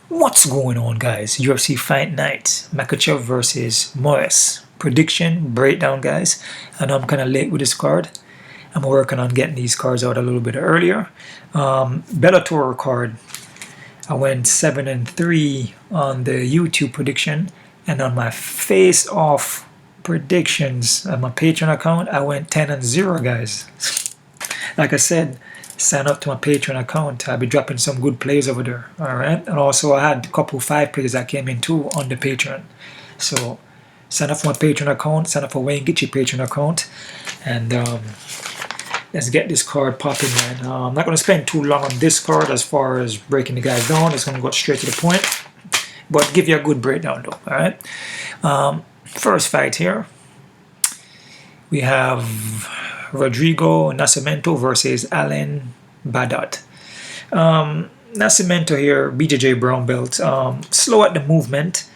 What's going on, guys? UFC Fight Night, Makhachev versus Moise. Prediction, breakdown, guys. I know I'm kind of late with this card. I'm working on getting these cards out a little bit earlier. Bellator card, I went 7-3 on the YouTube prediction, and on my face-off predictions on my Patreon account, I went 10-0, guys. Like I said, sign up to my Patreon account. I'll be dropping some good plays over there. Alright. And also I had a couple 5 plays that came in too on the Patreon. So sign up for my Patreon account, sign up for Wayne Gitchy Patreon account. And let's get this card popping, man. I'm not gonna spend too long on this card as far as breaking the guys down. It's gonna go straight to the point. But give you a good breakdown though. Alright. First fight here. We have Rodrigo Nascimento versus Alan Badat. Nascimento here, BJJ brown belt, slow at the movement,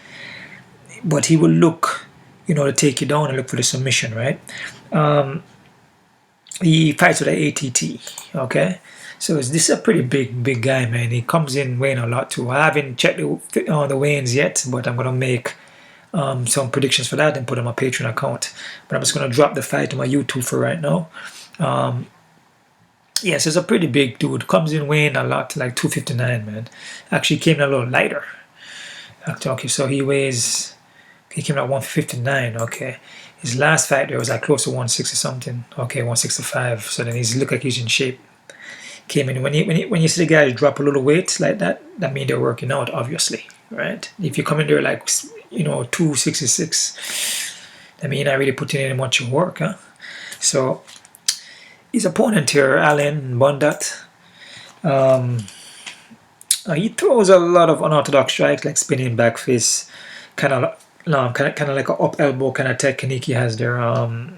but he will look, to take you down and look for the submission, right? He fights with an ATT, okay? So this is a pretty big guy, man. He comes in weighing a lot too. I haven't checked the weigh-ins yet, but I'm gonna make some predictions for that and put on my Patreon account. But I'm just going to drop the fight to my YouTube for right now. Yes, it's a pretty big dude. Comes in weighing a lot, like 259, man. Actually came in a little lighter. Okay, so he came in at 159, okay. His last fight there was like close to 160 something. Okay, 165. So then he's look like he's in shape. Came in, when you see the guys drop a little weight like that, that means they're working out, obviously, right? If you come in there like 266, I mean, I really put in any much work, huh? So his opponent here, Alan Bondat, he throws a lot of unorthodox strikes, like spinning back fist, kind of like an up elbow kind of technique he has there.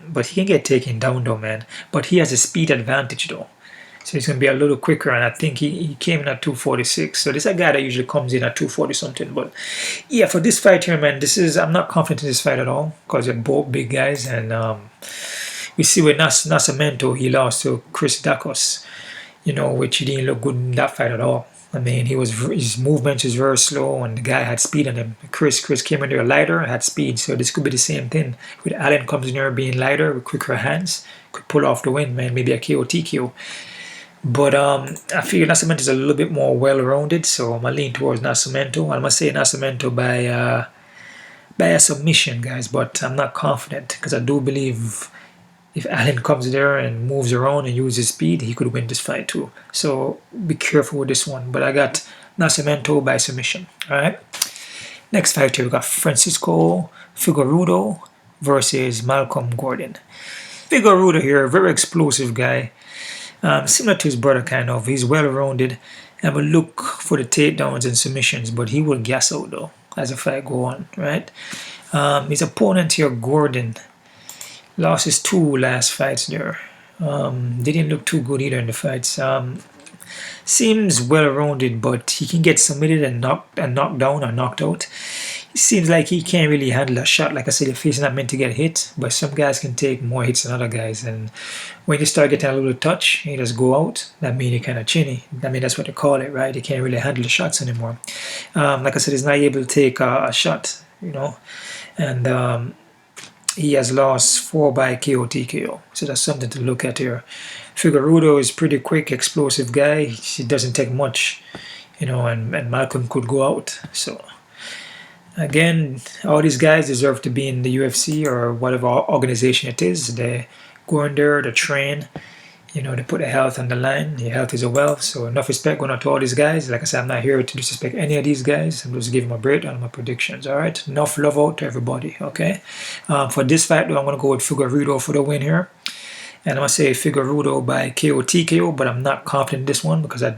But he can get taken down though, man. But he has a speed advantage though. So he's going to be a little quicker, and I think he came in at 246. So this is a guy that usually comes in at 240 something. But yeah, for this fight here, man, I'm not confident in this fight at all because they're both big guys. And we see with Nascimento, he lost to Chris Dacos, which he didn't look good in that fight at all. I mean, his movement is very slow, and the guy had speed on him. Chris came in there lighter, had speed. So this could be the same thing. With Allen comes in there being lighter, with quicker hands, could pull off the win, man. Maybe a KO TKO. But I feel Nascimento is a little bit more well-rounded, so I'm going to lean towards Nascimento. I'm going to say Nascimento by a submission, guys, but I'm not confident because I do believe if Allen comes there and moves around and uses speed, he could win this fight too. So be careful with this one. But I got Nascimento by submission. All right. Next fight here, we got Francisco Figueiredo versus Malcolm Gordon. Figueiredo here, very explosive guy. Similar to his brother, kind of. He's well-rounded and will look for the takedowns and submissions, but he will gas out, though, as the fight go on, right? His opponent here, Gordon, lost his 2 last fights there. Didn't look too good either in the fights. Seems well-rounded, but he can get submitted and knocked down or knocked out. It seems like he can't really handle a shot. Like I said, your face is not meant to get hit, but some guys can take more hits than other guys. And when you start getting a little touch, you just go out. That means you're kind of chinny. I mean, that's what they call it, right? You can't really handle the shots anymore. Like I said, he's not able to take a shot, And he has lost 4 by KO TKO. So that's something to look at here. Figueiredo is pretty quick, explosive guy. He doesn't take much, and Malcolm could go out. So again, all these guys deserve to be in the UFC or whatever organization it is. They go in there, they train, they put their health on the line. Your health is a wealth, so enough respect going out to all these guys. Like I said, I'm not here to disrespect any of these guys. I'm just giving my breakdown on my predictions, all right? Enough love out to everybody, okay? For this fight, though, I'm going to go with Figueiredo for the win here. And I'm going to say Figueiredo by KO TKO, but I'm not confident in this one because I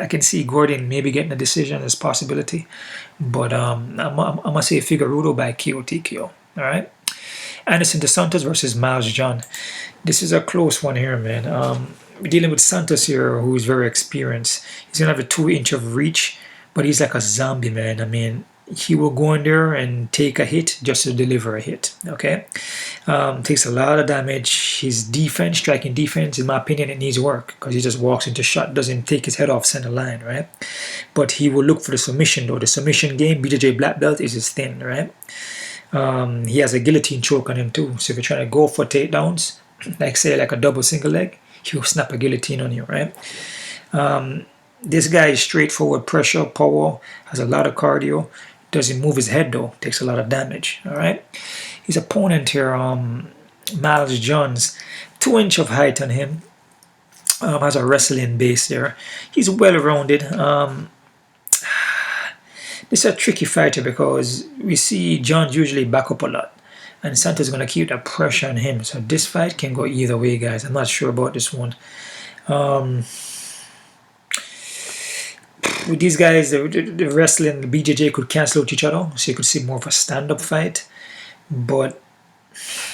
can see Gordon maybe getting a decision as a possibility. But I'm going to say Figueiredo by KO TKO. All right. Anderson dos Santos versus Miles John. This is a close one here, man. We're dealing with Santos here, who is very experienced. He's going to have a 2-inch of reach, but he's like a zombie, man. I mean, he will go in there and take a hit just to deliver a hit. Okay, takes a lot of damage. His defense, striking defense, in my opinion, it needs work because he just walks into shot, doesn't take his head off center line, right? But he will look for the submission though. The submission game, BJJ black belt is his thing, right? He has a guillotine choke on him too. So if you're trying to go for takedowns, like say like a double single leg, he'll snap a guillotine on you, right? This guy is straightforward pressure, power, has a lot of cardio. Doesn't move his head though, takes a lot of damage. All right. His opponent here, Miles Jones, 2 inch of height on him. Has a wrestling base there. He's well rounded. This is a tricky fighter because we see Jones usually back up a lot, and Santos is going to keep that pressure on him. So this fight can go either way, guys. I'm not sure about this one. With these guys, the wrestling, the BJJ could cancel out each other, so you could see more of a stand-up fight. But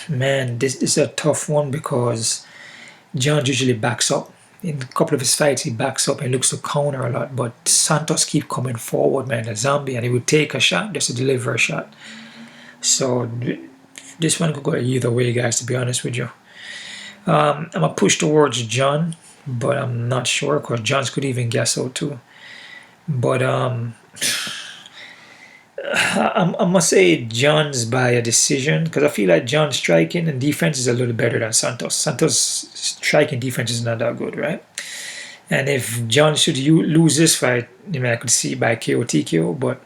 man, this is a tough one because Jones usually backs up. In a couple of his fights, he backs up and looks to counter a lot. But Santos keep coming forward, man, a zombie, and he would take a shot just to deliver a shot. So this one could go either way, guys, to be honest with you. I'm going to push towards John, but I'm not sure because Jones could even guess out too. But I must say John's by a decision because I feel like John's striking and defense is a little better than Santos. Santos' striking defense is not that good, right? And if John should lose this fight, I could see by KO TKO, but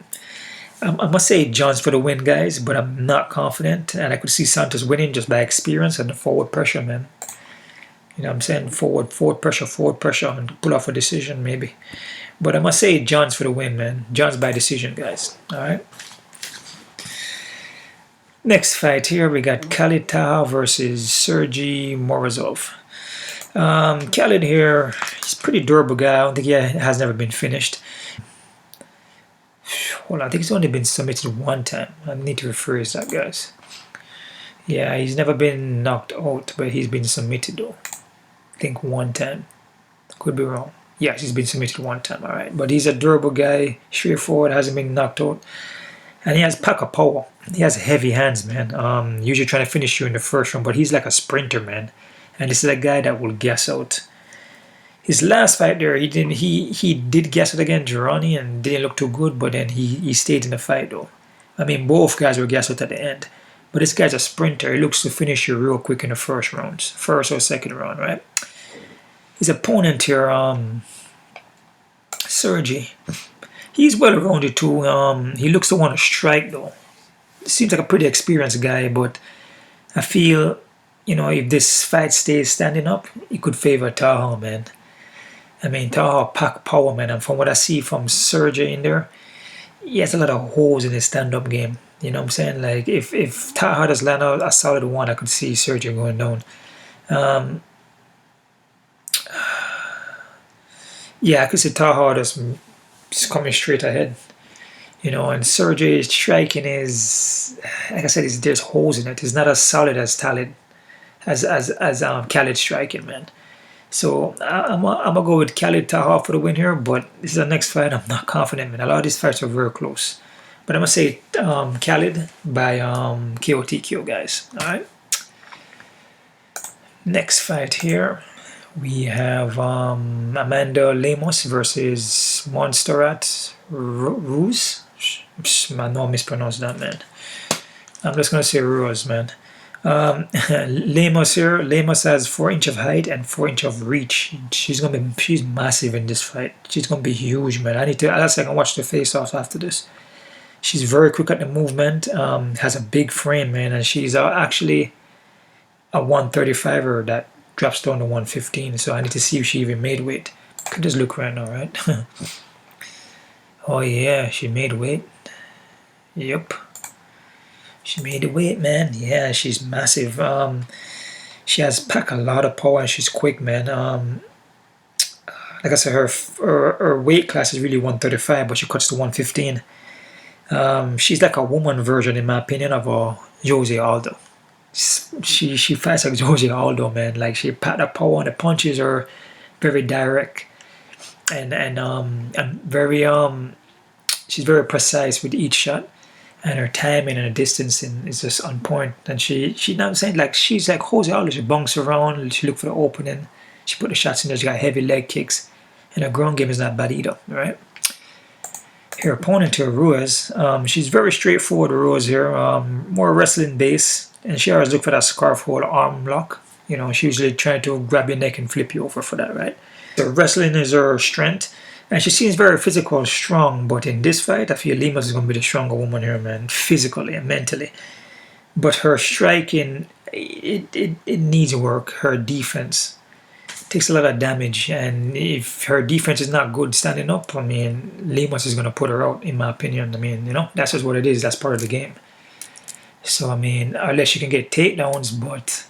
I must say John's for the win, guys, but I'm not confident, and I could see Santos winning just by experience and the forward pressure, man. You know what I'm saying? Forward pressure, and pull off a decision maybe. But I must say John's for the win, man. John's by decision, guys. All right. Next fight here, we got Khalid Taha versus Sergey Morozov. Khalid here, he's a pretty durable guy. I don't think he has never been finished. Hold on, I think he's only been submitted one time. I need to rephrase that, guys. Yeah, he's never been knocked out, but he's been submitted though. I think one time. Could be wrong. Yes, he's been submitted one time, all right. But he's a durable guy, straightforward, hasn't been knocked out. And he has pack of power. He has heavy hands, man. Usually trying to finish you in the first round, but he's like a sprinter, man. And this is a guy that will gas out. His last fight there, he did gas out against Gironi and didn't look too good, but then he stayed in the fight though. I mean, both guys were gas out at the end. But this guy's a sprinter. He looks to finish you real quick in the first or second round, right? His opponent here, Sergey, he's well rounded too. He looks to want to strike though. Seems like a pretty experienced guy, but I feel, if this fight stays standing up, it could favor Taha, man. I mean, Taha pack power, man, and from what I see from Sergey in there, he has a lot of holes in his stand-up game. You know what I'm saying? Like, if Taha does land out a solid one, I could see Sergey going down. Yeah, I could see Taha just coming straight ahead. And Sergey's striking is, like I said, there's holes in it. It's not as solid as Khalid striking, man. So I'm gonna go with Khalid Taha for the win here, but this is the next fight. I'm not confident, man. A lot of these fights are very close. But I'm gonna say Khalid by KO TKO, guys. All right. Next fight here, we have Amanda Lemos versus Montserrat Ruiz. I know I mispronounced that, man. I'm just gonna say Ruiz, man. Lemos here. Lemos has 4 inch of height and 4 inch of reach. She's massive in this fight. She's gonna be huge, man. I can watch the face-offs after this. She's very quick at the movement. Has a big frame, man, and she's actually a 135er that drops down to 115. So I need to see if she even made weight. I can just look right now, right? Oh yeah, she made weight. Yep. She made the weight, man. Yeah, she's massive. She has packed a lot of power and she's quick, man. Like I said, her weight class is really 135, but she cuts to 115. She's like a woman version, in my opinion, of Jose Aldo. She fights like Jose Aldo, man. Like, she packed the power and the punches are very direct and very she's very precise with each shot, and her timing and her distancing is just on point. And she you know what I'm saying, like she's like Jose Aldo. She bunks around, she look for the opening, she put the shots in there. She got heavy leg kicks, and her ground game is not bad either. Right. Her opponent here, Ruiz, she's very straightforward. Ruiz here, more wrestling base, and she always look for that scarf hold arm lock. You know, she usually trying to grab your neck and flip you over for that, right? So wrestling is her strength, and she seems very physical, strong. But in this fight, I feel Lemos is going to be the stronger woman here, man, physically and mentally. But her striking, it needs work. Her defense takes a lot of damage, and if her defense is not good standing up, I mean, Lemos is going to put her out, in my opinion. I mean, you know, that's just what it is. That's part of the game. So, I mean, unless she can get takedowns, but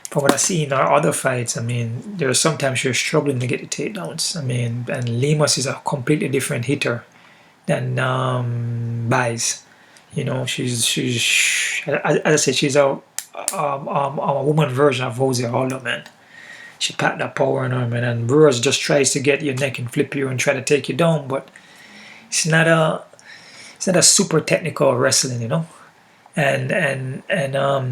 from what I see in our other fights, I mean, there are sometimes she's struggling to get the takedowns. I mean, and Lemos is a completely different hitter than Baez. You know, she's as I said, she's a woman version of Jose Aldo, man. She packed that power in her, man, and Ruiz just tries to get your neck and flip you and try to take you down, but it's not a super technical wrestling, you know. And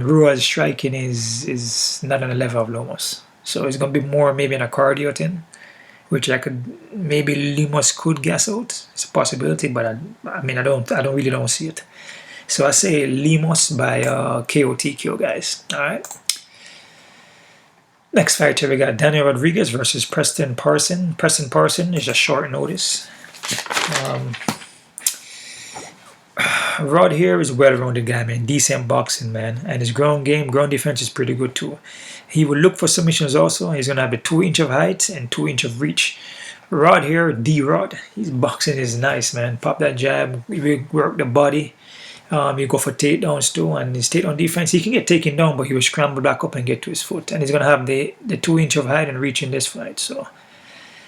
Ruiz striking is not on the level of Lemos, so it's gonna be more maybe in a cardio thing, which maybe Lemos could guess out. It's a possibility, but I mean I don't really see it. So I say Lemos by KO TKO, guys. All right. Next fight here, we got Daniel Rodriguez versus Preston Parsons. Preston Parsons is a short notice. Rod here is a well-rounded guy, man. Decent boxing, man. And his ground defense is pretty good too. He will look for submissions also. He's going to have a 2-inch of height and 2-inch of reach. Rod here, D-Rod. His boxing is nice, man. Pop that jab. We work the body. You go for takedowns too, and his takedown defense, he can get taken down, but he will scramble back up and get to his foot. And he's going to have the 2-inch of height and reach in this fight. So,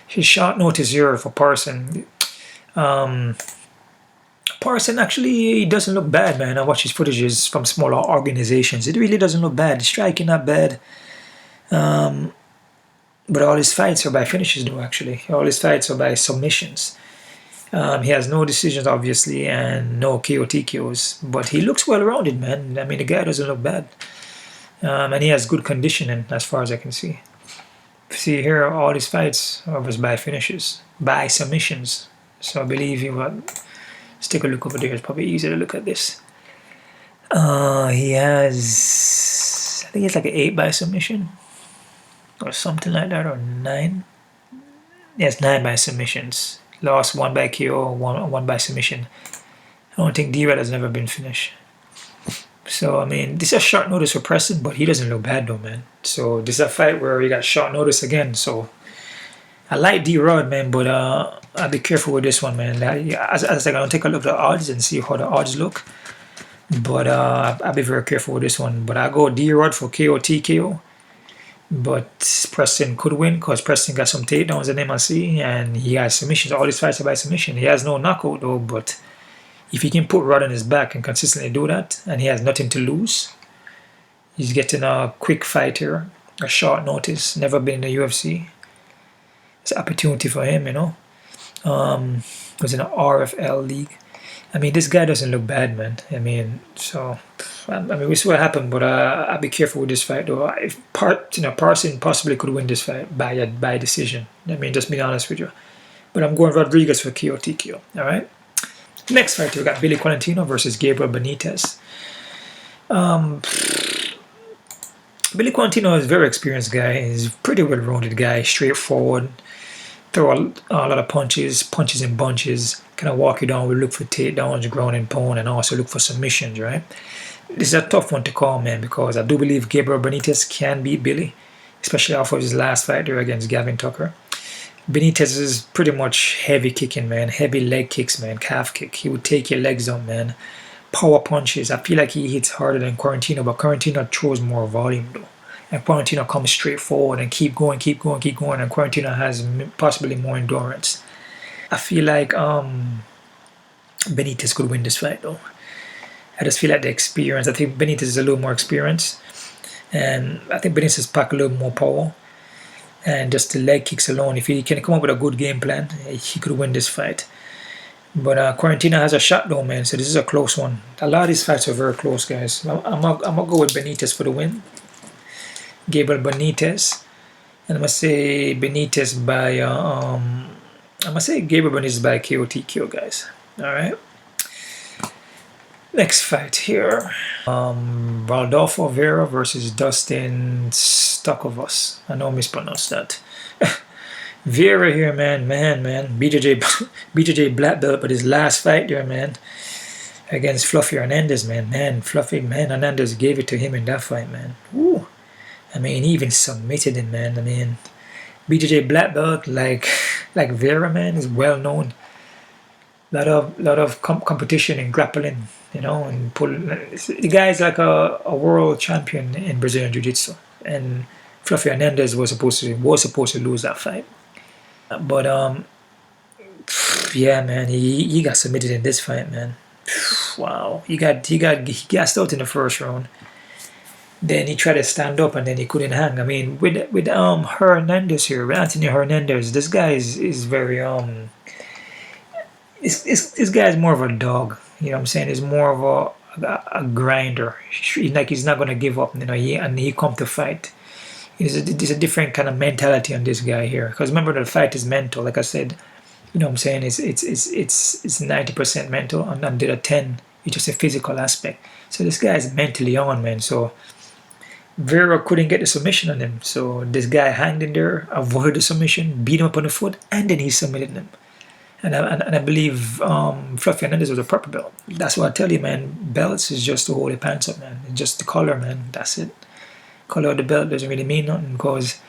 his short notice here for Parsons. Parsons actually, he doesn't look bad, man. I watch his footages from smaller organizations. It really doesn't look bad. Striking not bad. But all his fights are by finishes, though, actually. All his fights are by submissions. He has no decisions, obviously, and no KO TKOs. But he looks well-rounded, man. I mean, the guy doesn't look bad. And he has good conditioning, as far as I can see. See here, all his fights are by finishes. By submissions. So I believe he will... Let's take a look over there. It's probably easier to look at this. He has... I think it's like an 8 by submission. Or something like that, or 9. Yes, 9 by submissions. Lost 1 by KO, 1 by submission. I don't think D-Rod has never been finished. So, I mean, this is a short notice for Preston, but he doesn't look bad though, man. So, this is a fight where he got short notice again. So, I like D-Rod, man, but I'll be careful with this one, man. As I said, I'm going to take a look at the odds and see how the odds look. But I'll be very careful with this one. But I'll go D-Rod for KO TKO. But Preston could win because Preston got some takedowns in MLC and he has submissions. All his fights are by submission. He has no knockout though, but if he can put Rod on his back and consistently do that, and he has nothing to lose, he's getting a quick fight here, a short notice, never been in the UFC. It's an opportunity for him, you know. Was in an RFL league. I mean, this guy doesn't look bad, man. I mean, so... I mean, we see what happened, but I'll be careful with this fight, though. If Parsons possibly could win this fight by decision. I mean, just being honest with you. But I'm going Rodriguez for KO TKO. All right. Next fight, we got Billy Quarantillo versus Gabriel Benítez. Billy Quarantillo is a very experienced guy. He's a pretty well-rounded guy, straightforward. Throw a lot of punches in bunches. Kind of walk you down. We look for takedowns, ground and pound, and also look for submissions, right? This is a tough one to call, man, because I do believe Gabriel Benítez can beat Billy, especially off of his last fight there against Gavin Tucker. Benítez is pretty much heavy kicking, man, heavy leg kicks, man, calf kick. He would take your legs up, man. Power punches. I feel like he hits harder than Quarantillo, but Quarantillo throws more volume, though. And Quarantillo comes straight forward and keep going, and Quarantillo has possibly more endurance. I feel like Benítez could win this fight, though. I just feel like the experience. I think Benítez is a little more experienced. And I think Benítez pack a little more power. And just the leg kicks alone. If he can come up with a good game plan, he could win this fight. But Quarantillo has a shot though, man. So this is a close one. A lot of these fights are very close, guys. I'm gonna go with Benítez for the win. Gabriel Benítez, and I'm gonna say Benítez by I'm gonna say Gabriel Benítez by KOTQ, guys. All right. Next fight here. Rodolfo Vieira versus Dustin Stoltzfus. I know I mispronounced that. Vieira here, man. BJJ black belt, but his last fight there, man, against Fluffy Hernandez, man. Fluffy, man, Hernandez gave it to him in that fight, man. Woo. I mean, he even submitted him, man. I mean, BJJ black belt, like Vieira, man, is well known. Lot of competition in grappling, you know, and pull. The guy is like a world champion in Brazilian Jiu-Jitsu, and Fluffy Hernandez was supposed to lose that fight, but yeah, man, he got submitted in this fight, man. Wow, he gassed out in the first round. Then he tried to stand up and then he couldn't hang. I mean, with Hernandez here, with Anthony Hernandez, this guy is very this guy is more of a dog. You know what I'm saying? He's more of a grinder. He's not gonna give up. You know, he come to fight. There's a different kind of mentality on this guy here. Because remember, the fight is mental. Like I said, you know what I'm saying? It's 90% mental, and then the 10 it's just a physical aspect. So this guy is mentally on, man. So Vieira couldn't get the submission on him. So this guy hanged in there, avoided the submission, beat him up on the foot, and then he submitted him. And I believe Fluffy Hernandez was a purple belt. That's what I tell you, man. Belts is just to hold your pants up, man. It's just the color, man. That's it. Color of the belt doesn't really mean nothing, because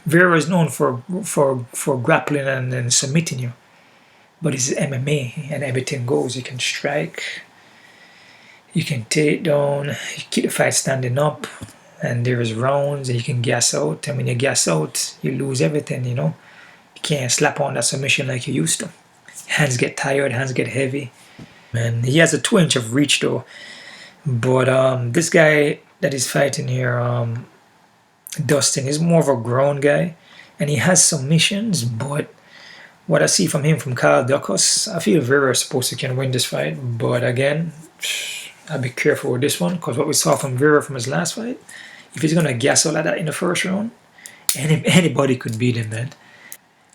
Vieira is known for grappling and submitting you. But it's MMA and everything goes. You can strike, you can take down, you keep the fight standing up, and there is rounds and you can gas out. And when you gas out, you lose everything, you know. You can't slap on that submission like you used to. Hands get tired, hands get heavy. Man, he has a 2-inch of reach though. But this guy that is fighting here, Dustin, is more of a grown guy, and he has submissions. But what I see from him, from Kyle Duckus, I feel Vieira is supposed to can win this fight. But again, I'll be careful with this one, because what we saw from Vieira from his last fight, if he's gonna gas out like that in the first round, anybody could beat him, man.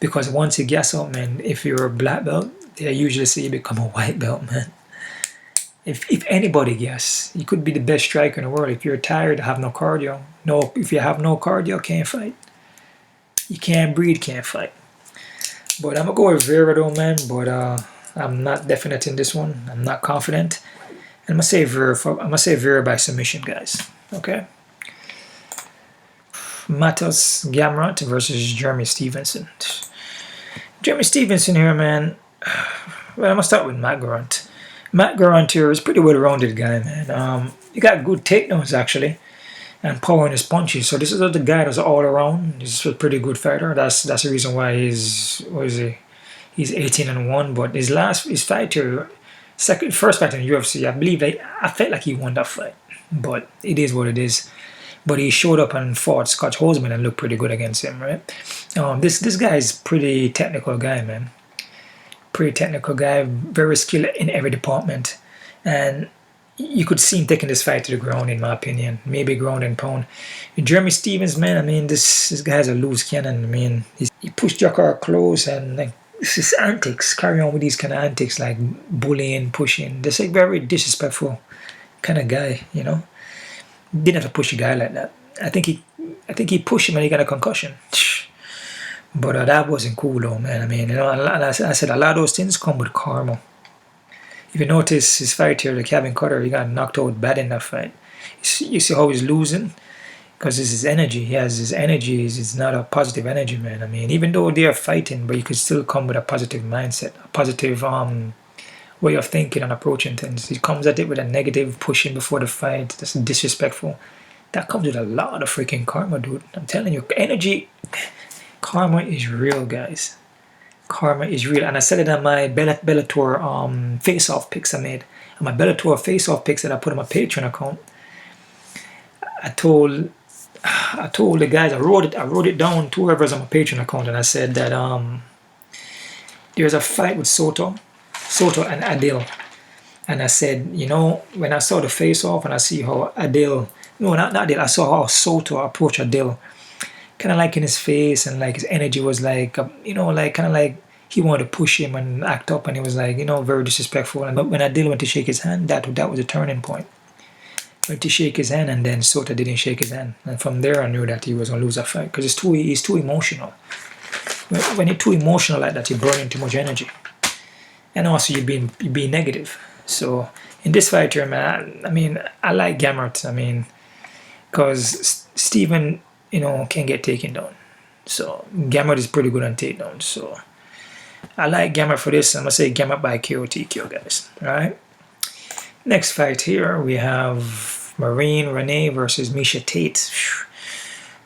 Because once you gas out, man, if you're a black belt, they usually say you become a white belt, man. If anybody gas, you could be the best striker in the world. If you're tired, have no cardio. No, if you have no cardio, can't fight. You can't breathe, can't fight. But I'm gonna go with Vieira though, man. But I'm not definite in this one. I'm not confident. And I'm gonna say Vieira by submission, guys. Okay. Mateusz Gamrot versus Jeremy Stevenson. Jeremy Stevenson here, man. Well, I'm gonna start with Matt Garant. Matt Garant here is a pretty well-rounded guy, man. He got good takedowns actually, and power in his punches. So this is the guy that's all around. He's a pretty good fighter. That's the reason why he's 18-1. But his fight here, first fight in UFC, I believe I felt like he won that fight. But it is what it is. But he showed up and fought Scott Holzman and looked pretty good against him, right? This guy is pretty technical guy, man. Pretty technical guy, very skilled in every department. And you could see him taking this fight to the ground, in my opinion. Maybe ground and pound. Jeremy Stevens, man, I mean, this guy's a loose cannon. I mean, he pushed Jakar close, and like, it's his antics. Carry on with these kind of antics, like bullying, pushing. This like very disrespectful kind of guy, you know. Didn't have to push a guy like that. I think he pushed him and he got a concussion. But that wasn't cool though, man. I mean, you know, I said a lot of those things come with karma. If you notice his fight here, the Kevin Cutter, he got knocked out bad in that fight. You see how he's losing? Because it's his energy. He has his energy. It's not a positive energy, man. I mean, even though they are fighting, but you could still come with a positive mindset, a positive way of thinking and approaching things. He comes at it with a negative, pushing before the fight. That's disrespectful. That comes with a lot of freaking karma, dude. I'm telling you, karma is real, guys. Karma is real. And I said it on my Bellator face-off picks I made. On my Bellator face-off picks that I put on my Patreon account. I told the guys, I wrote it down to whoever's on my Patreon account, and I said that there's a fight with Soto. Soto and Adil. And I said, you know, when I saw the face off and I see how Adil, no, not Adil, I saw how Soto approached Adil, kind of like in his face, and like his energy was like, you know, like kind of like he wanted to push him and act up, and he was like, you know, very disrespectful. And but when Adil went to shake his hand, that was a turning point. Went to shake his hand, and then Soto didn't shake his hand, and from there I knew that he was gonna lose that fight because he's too emotional. When you're too emotional like that, you're burning too much energy, and also you're being negative. So in this fight here, man, I mean, I like Gamrot. I mean, because Steven, you know, can get taken down. So Gamrot is pretty good on takedowns. So I like Gamrot for this. I'm gonna say Gamrot by KO TKO, guys. All right. Next fight here we have Marion Reneau versus Miesha Tate.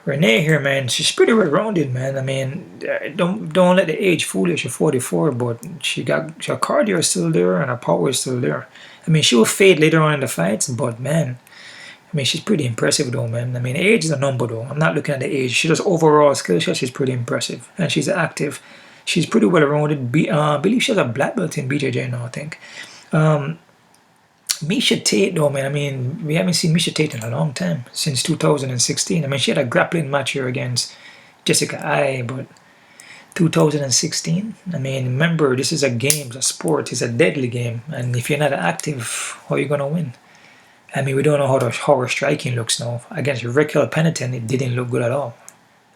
Reneau here, man, she's pretty well-rounded, man. I mean, don't let the age fool you. She's 44, but her cardio is still there and her power is still there. I mean, she will fade later on in the fights, but man, I mean, she's pretty impressive though, man. I mean, age is a number though. I'm not looking at the age. She does overall skill set. She's pretty impressive, and she's active. She's pretty well-rounded. I believe she has a black belt in BJJ now, I think. Miesha Tate though, man, I mean, we haven't seen Miesha Tate in a long time, since 2016. I mean, she had a grappling match here against Jessica Ai, but 2016? I mean, remember, this is a game, it's a sport, it's a deadly game, and if you're not active, how are you going to win? I mean, we don't know how her striking looks now. Against Raquel Pennington, it didn't look good at all.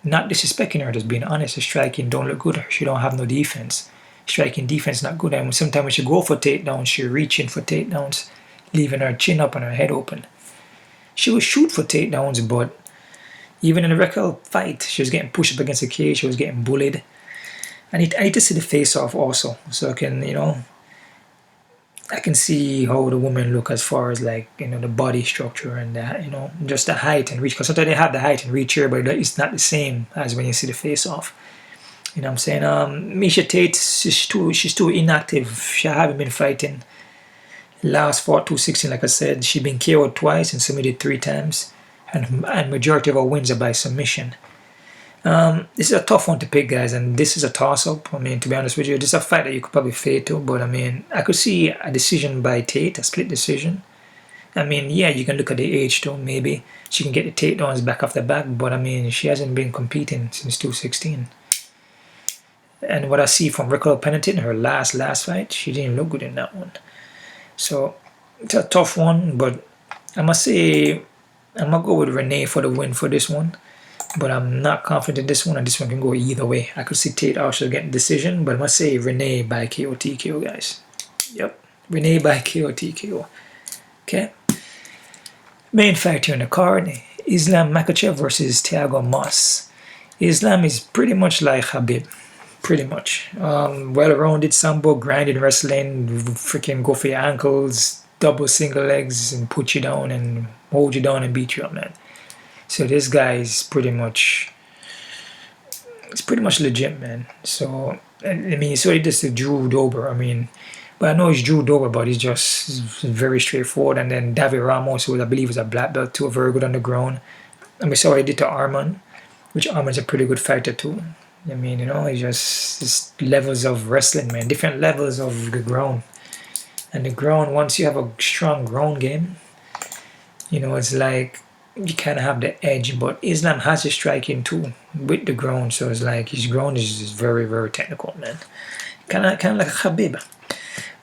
Not disrespecting her, just being honest, her striking don't look good. She don't have no defense. Striking defense not good, and sometimes when she go for takedowns, she reaching for takedowns, leaving her chin up and her head open. She would shoot for takedowns, but even in the Raquel fight, she was getting pushed up against the cage, she was getting bullied. I need to see the face-off also, so I can, you know, I can see how the women look as far as like, you know, the body structure and that, you know, just the height and reach. Because sometimes they have the height and reach here, but it's not the same as when you see the face-off. You know what I'm saying? Miesha Tate, she's too inactive. She haven't been fighting. Last fought 216, like I said. She's been KO'd twice and submitted 3 times. And majority of her wins are by submission. This is a tough one to pick, guys, and this is a toss-up. I mean, to be honest with you, this is a fight that you could probably fade to, but I mean, I could see a decision by Tate, a split decision. I mean, yeah, you can look at the age too, maybe. She can get the takedowns back off the back, but I mean, she hasn't been competing since 216. And what I see from Raquel Pennington, her last fight, she didn't look good in that one. So, it's a tough one, but I must say, I'm going to go with Reneau for the win for this one. But I'm not confident in this one, and this one can go either way. I could see Tate also getting decision, but I must say Reneau by KO TKO, guys. Yep, Reneau by KO TKO. Okay. Main fight here in the card: Islam Makhachev versus Thiago Moise. Islam is pretty much like Khabib, pretty much. Well-rounded sambo, grinding wrestling, freaking go for your ankles, double single legs, and put you down and hold you down and beat you up, man. So this guy is pretty much, it's pretty much legit, man. So, I mean, so he does the Drew Dober, I mean, but I know it's Drew Dober, but he's just very straightforward. And then David Ramos, who I believe is a black belt too, very good on the ground. And we saw what he did to Arman, which Arman's a pretty good fighter too. I mean, you know, it's just levels of wrestling, man, different levels of the ground. And the ground, once you have a strong ground game, you know, it's like, you kind of have the edge, but Islam has his striking too with the ground, so it's like his ground is very, very technical, man. Kind of like a Khabib.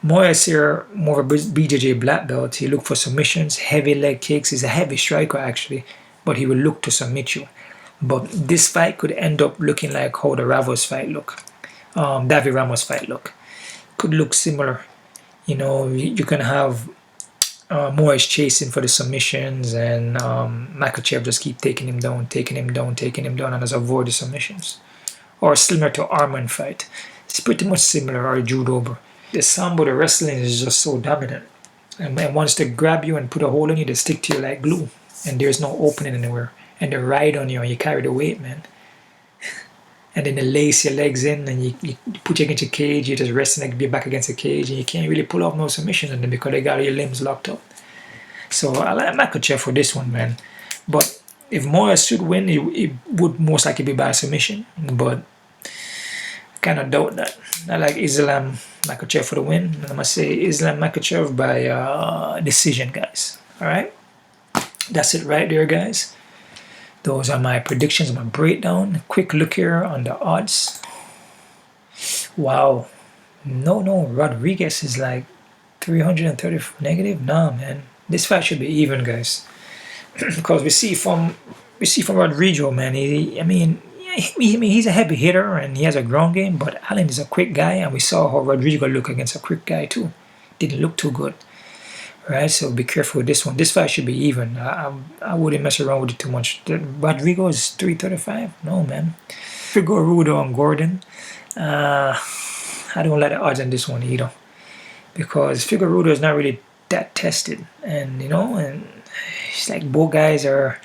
Moise here, more of a BJJ black belt. He look for submissions, heavy leg kicks. He's a heavy striker actually, but he will look to submit you. But this fight could end up looking like how the Ramos fight look, David Ramos fight look. Could look similar. You know, you can have Moise chasing for the submissions, and Makhachev just keep taking him down, and just avoid the submissions. Or similar to Arman fight. It's pretty much similar, or judo. The sambo, the wrestling is just so dominant. And once they grab you and put a hole in you, they stick to you like glue. And there's no opening anywhere. And they ride on you and you carry the weight, man. And then they lace your legs in and you put you against your cage, you just rest and be back against the cage, and you can't really pull off no submission on them because they got your limbs locked up. So I like Makhachev for this one, man. But if Moise should win, it would most likely be by submission. But kind of doubt that. I like Islam Makhachev for the win. And I'm going to say Islam Makhachev by decision, guys. All right? That's it right there, guys. Those are my predictions, my breakdown. Quick look here on the odds. Wow. No. Rodriguez is like 330 negative. Nah, man. This fight should be even, guys. Because we see from Rodrigo, man. He's a heavy hitter and he has a ground game, but Allen is a quick guy, and we saw how Rodrigo looked against a quick guy too. Didn't look too good. Right, so be careful with this one. This fight should be even. I wouldn't mess around with it too much. Rodrigo is 335. No, man. Figueiredo and Gordon. I don't like the odds on this one either, because Figueiredo is not really that tested, and and it's like both guys are.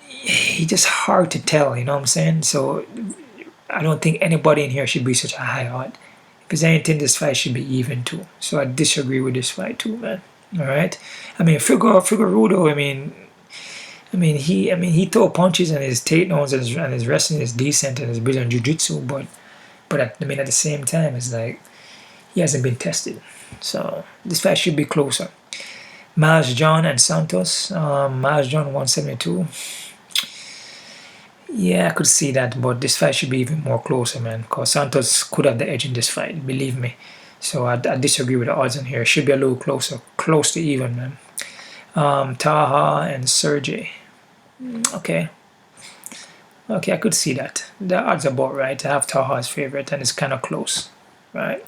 He's just hard to tell. You know what I'm saying? So I don't think anybody in here should be such a high odd. If there's anything, this fight should be even too. So I disagree with this fight too, man. All right. Figueiredo. He throw punches, and his takedowns and his wrestling is decent, and his Brazilian jiu-jitsu, but at the same time, it's like he hasn't been tested. So this fight should be closer. John and Santos. John 172. Yeah, I could see that, but this fight should be even more closer, man, because Santos could have the edge in this fight, believe me. So I disagree with the odds in here. It should be a little closer, close to even, man. Taha and Sergey. Okay, I could see that. The odds are about right. I have Taha as favorite, and it's kind of close, right?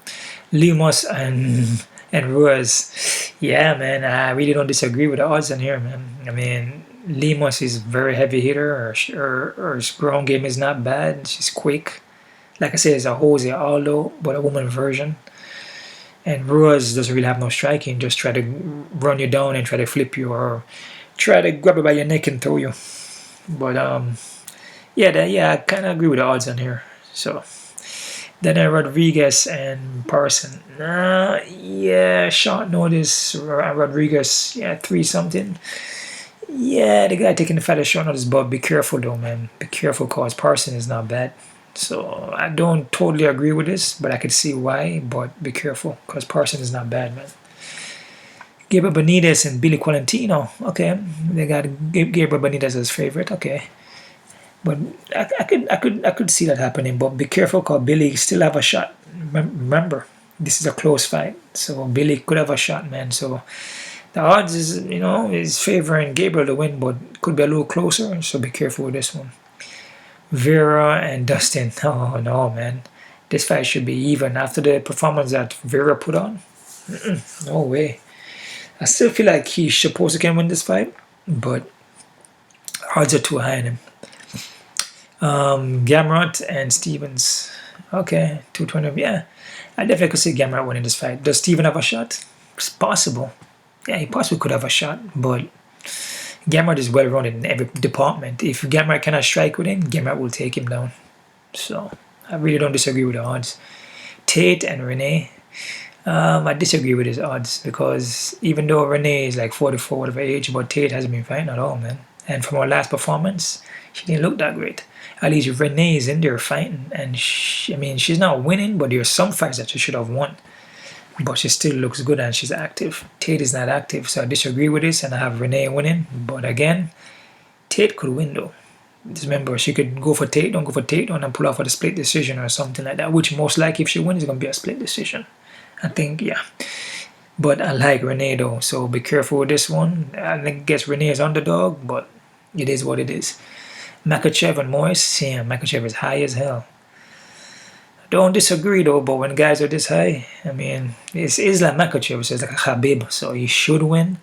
Lemos and Ruiz. Yeah, man, I really don't disagree with the odds in here, man. Lemos is very heavy hitter, or his ground game is not bad. She's quick. Like I said, it's a Jose Aldo, but a woman version. And Ruiz doesn't really have no striking, just try to run you down and try to flip you, or try to grab you by your neck and throw you. But I kind of agree with the odds on here. So then Rodriguez and Parsons. Short notice. Rodriguez, 3-something. Yeah, the guy taking the fight is short notice, but be careful though, man. Be careful, because Parsons is not bad. So I don't totally agree with this, but I could see why. But be careful, because Parsons is not bad, man. Gabriel Benítez and Billy Quarantillo. Okay, they got Gabriel Benítez as favorite. Okay, but I could see that happening. But be careful, because Billy still have a shot. Remember, this is a close fight, so Billy could have a shot, man. So the odds is favoring Gabriel to win, but could be a little closer. So be careful with this one. Vieira and Dustin. Oh no, man, this fight should be even after the performance that Vieira put on. No way. I still feel like he's supposed to can win this fight, but odds are too high on him. Gamrot and Stevens. Okay, 220. Yeah, I definitely could see Gamrot winning this fight. Does Steven have a shot? It's possible. Yeah, he possibly could have a shot, but Gamrot is well rounded in every department. If Gamrot cannot strike with him, Gamrot will take him down. So I really don't disagree with the odds. Tate and Reneau. I disagree with his odds, because even though Reneau is like 44, whatever age, but Tate hasn't been fighting at all, man. And from her last performance, she didn't look that great. At least Reneau is in there fighting, and she's not winning, but there are some fights that she should have won. But she still looks good and she's active. Tate is not active, so I disagree with this, and I have Reneau winning. But again, Tate could win though. Just remember, she could go for Tate, don't go for Tate, and pull out for the split decision or something like that, which most likely if she wins, it's going to be a split decision. I think, yeah. But I like Reneau though, so be careful with this one. I think guess Reneau is underdog, but it is what it is. Makhachev and Moise, yeah, Makhachev is high as hell. Don't disagree though, but when guys are this high, it's Islam Makhachev, so it's like a Khabib, so he should win.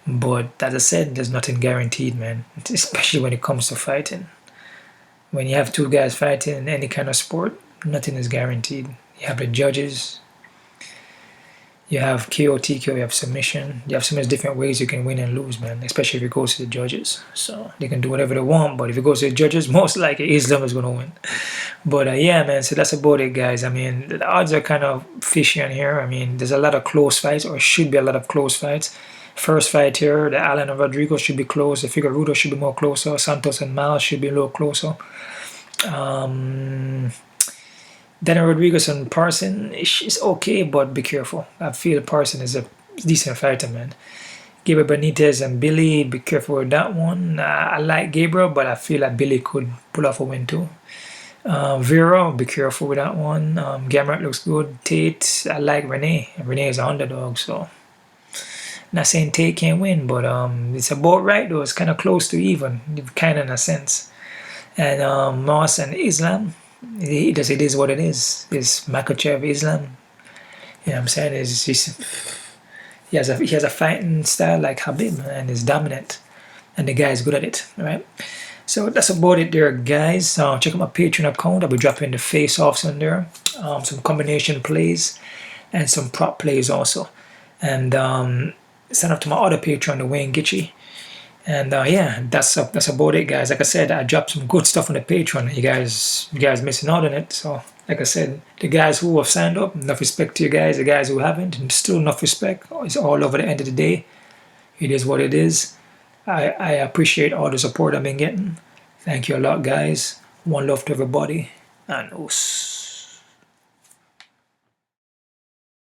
But as I said, there's nothing guaranteed, man. Especially when it comes to fighting. When you have two guys fighting in any kind of sport, nothing is guaranteed. You have the judges. You have KO, TKO, you have submission. You have so many different ways you can win and lose, man. Especially if it goes to the judges. So they can do whatever they want, but if it goes to the judges, most likely Islam is going to win. But yeah, man, so that's about it, guys. The odds are kind of fishy on here. There's a lot of close fights, or should be a lot of close fights. First fight here, the Allen and Rodrigo should be close. The Figueiredo should be more closer. Santos and Miles should be a little closer. Daniel Rodriguez and Parsons is okay, but be careful. I feel Parsons is a decent fighter, man. Gabriel Benítez and Billy, be careful with that one. I like Gabriel, but I feel like Billy could pull off a win too. Vieira, be careful with that one. Gamrat looks good. Tate, I like Reneau. Reneau is an underdog, so not saying Tate can't win, but it's about right though. It's kind of close to even, kind of in a sense. And Moise and Islam, it is what it is. It's Makhachev Islam. You know what I'm saying? He has a fighting style like Habib and is dominant, and the guy is good at it, right? So that's about it there, guys. Check out my Patreon account. I'll be dropping the face-offs on there, some combination plays, and some prop plays also. And sign up to my other Patreon, the Wayne Gitchy. And yeah, that's about it, guys. Like I said, I dropped some good stuff on the Patreon. You guys missing out on it. So like I said, the guys who have signed up, enough respect to you guys. The guys who haven't, and still enough respect. It's all over the end of the day. It is what it is. I appreciate all the support I've been getting. Thank you a lot, guys. One love to everybody. And us.